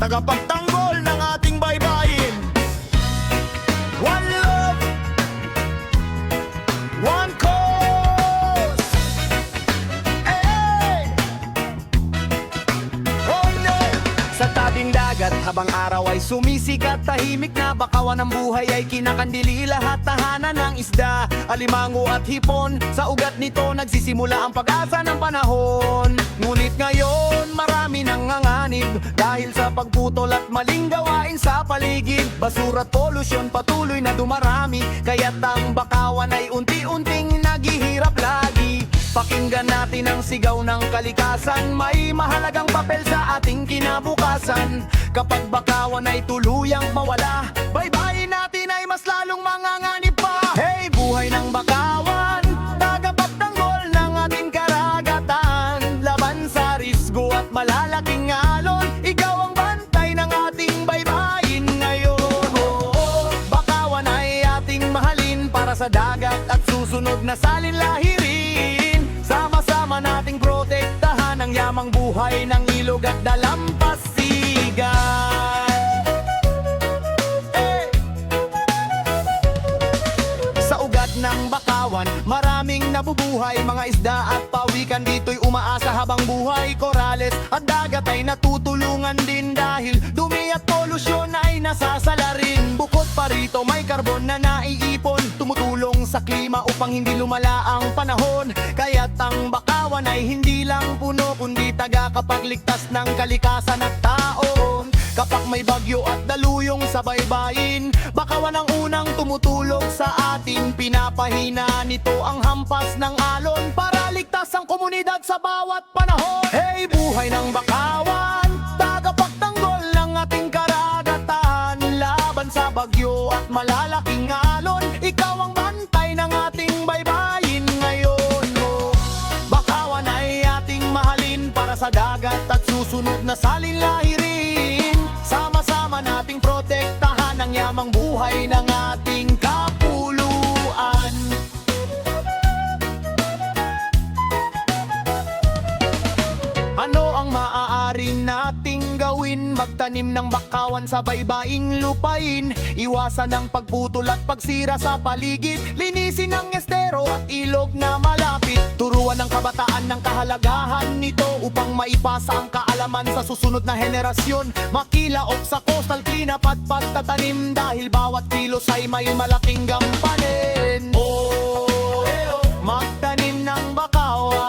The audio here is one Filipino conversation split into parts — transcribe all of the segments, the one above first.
tagapagtanggol ng ating baybayin. One love, one cause. Hey! Oh no! Sa tabing dagat habang araw ay sumisikat, tahimik na bakawan ng buhay ay kinakandili. Lahat tahanan ng isda, alimango at hipon. Sa ugat nito nagsisimula ang pag-asa ng panahon. Ngunit ngayon marami nang nanganib dahil sa pagputol at maling gawain sa paligid. Basura at polusyon patuloy na dumarami, kaya't ang bakawan ay unti-unting naghihirap lagi. Pakinggan natin ang sigaw ng kalikasan, may mahalagang papel sa ating kinabukasan. Kapag bakawan ay tuluyang mawala, baybayin natin ay mas lalong manganganib pa. Hey, buhay ng bakawan, tagapagtanggol ng ating karagatan. Laban sa risgo at malalaking alon, ikaw ang bantay ng ating baybayin ngayon. Oo, bakawan ay ating mahalin, para sa dagat at susunod na salinlahirin. Sama-sama nating protektahan ang yamang buhay ng ilog at dalampasigan. Hey! Sa ugat ng bakawan, maraming nabubuhay, mga isda at pawikan dito'y umaasa habang buhay. Korales at dagat ay natutulungan din dahil dumi at polusyon ay nasasala rin. Bukod pa rito may karbon na naiipon, tumutulong sa klima upang hindi lumala ang panahon. Kaya't ang bakawan ay hindi lang puno, kundi tagapagligtas ng kalikasan at tao. Kapag may bagyo at daluyong sa baybayin, bakawan ang unang tumutulog sa atin. Pinapahina nito ang hampas ng alon para ligtas ang komunidad sa bawat panahon. Hey, buhay ng bakawan, tagapagtanggol ng ating karagatan. Laban sa bagyo at malalaking alon, ikaw ang bantay ng ating baybayin ngayon. Oh, bakawan ay ating mahalin, para sa dagat at susunod na salinlahirin. Sama-sama nating protektahan ang yamang buhay ng ating kapuluan. Ano ang maaari nating gawin? Magtanim ng bakawan sa baybaing lupain. Iwasan ang pagputol at pagsira sa paligid. Linisin ang estero at ilog na malapit. Turuan ng kabataan ng kahalagahan nito upang maipasa ang kaalaman sa susunod na henerasyon. Makilaok sa coastal cleanup at pagtatanim, dahil bawat kilos ay may malaking gampanin. Oh, magtanim ng bakawan.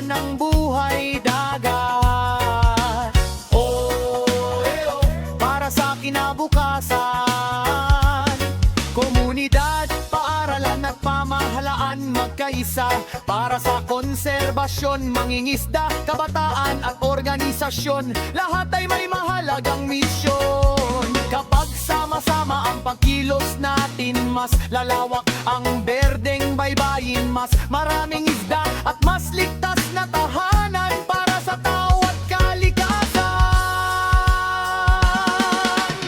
Ng buhay dagat, para sa kinabukasan. Komunidad, paaralan at pamahalaan magkaisa, para sa konserbasyon. Mangingisda, kabataan at organisasyon, lahat ay may mahalagang misyon. Kapag sama-sama ang pagkilos natin, mas lalawak ang berdeng baybayin. Mas maraming isda at mas ligtas na tahanan para sa tao at kalikasan.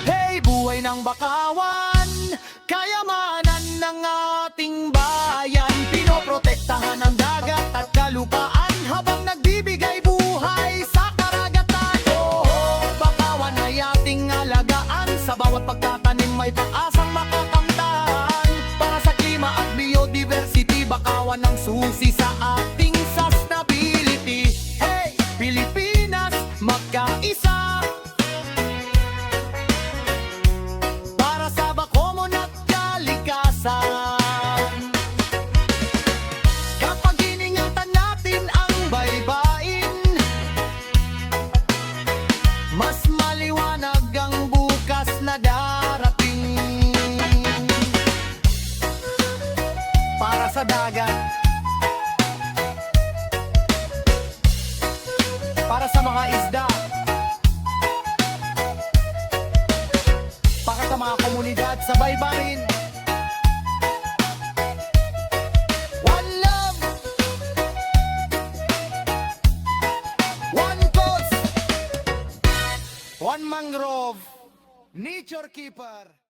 Hey, buhay ng bakawan, kayamanan ng ating bayan. Pinoprotektahan ang dagat at kalupaan habang nagbibigay buhay sa karagatan. Oh, bakawan ay ating alagaan, sa bawat pagtatanim may pag-asang makakamtan. Para sa klima at biodiversity, bakawan ang susi sa ating sustainability. Hey, Pilipinas, magkaisa, para sa bakomon at kalikasan. Kapag iningatan natin ang baybayin, mas maliwanag ang bukas na darating. Para sa dagat, para sa mga isda, para sa mga komunidad sa baybayin. One love, one cause, one mangrove, nature keeper.